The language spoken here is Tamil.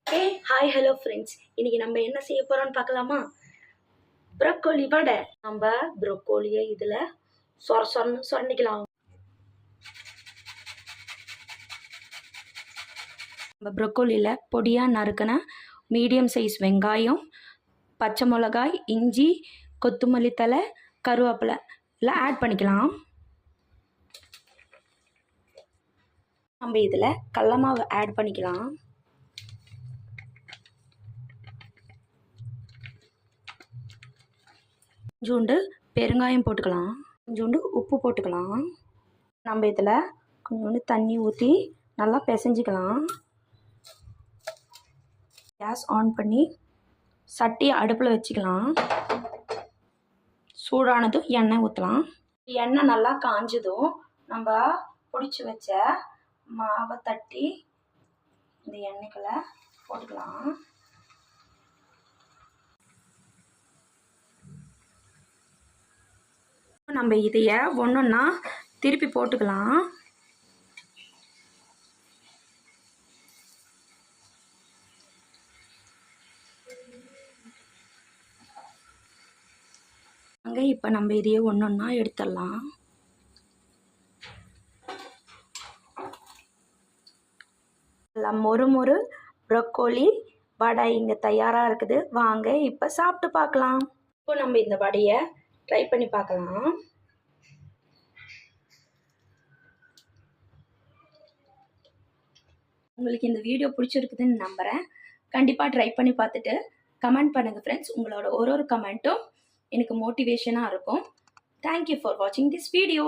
ஹே ஹாய் ஹலோ ஃப்ரெண்ட்ஸ், இன்னைக்கு நம்ம என்ன செய்ய போறோம்னு பார்க்கலாமா? ப்ரோக்கோலி வடை. நம்ம ப்ரோக்கோலியை இதில் சொரன்னு சொரண்டிக்கலாம். நம்ம ப்ரோக்கோலியில் பொடியாக நறுக்கின மீடியம் சைஸ் வெங்காயம், பச்சை மிளகாய், இஞ்சி, கொத்தமல்லி தழை, கருவேப்பிலை எல்லாம் ஆட் பண்ணிக்கலாம். நம்ம இதில் கடலை மாவு ஆட் பண்ணிக்கலாம். கொஞ்சோண்டு பெருங்காயம் போட்டுக்கலாம். கொஞ்சோண்டு உப்பு போட்டுக்கலாம். நம்ம இதில் கொஞ்சோண்டு தண்ணி ஊற்றி நல்லா பிசைஞ்சிக்கலாம். கேஸ் ஆன் பண்ணி சட்டியை அடுப்பில் வச்சுக்கலாம். சூடானதும் எண்ணெய் ஊற்றலாம். எண்ணெய் நல்லா காஞ்சதும் நம்ம பிடிச்சி வச்ச மாவை தட்டி இந்த எண்ணெய்க்குள்ள போட்டுக்கலாம். நம்ம இதைய ஒன்றொன்னா திருப்பி போட்டுக்கலாம். அங்கே இப்போ நம்ம இதையே ஒன்றொன்னா எடுத்துடலாம். மொறு ப்ரோக்கோலி வடை இங்கே தயாராக இருக்குது. வாங்க இப்போ சாப்பிட்டு பார்க்கலாம். இப்போ நம்ம இந்த வடையை ட்ரை பண்ணி பார்க்கலாம். உங்களுக்கு இந்த வீடியோ பிடிச்சிருக்குதுன்னு நம்புகிறேன். கண்டிப்பாக ட்ரை பண்ணி பார்த்துட்டு கமெண்ட் பண்ணுங்கள் ஃப்ரெண்ட்ஸ். உங்களோட ஒரு கமெண்ட்டும் எனக்கு மோட்டிவேஷனாக இருக்கும். தேங்க்யூ ஃபார் வாட்சிங் திஸ் வீடியோ.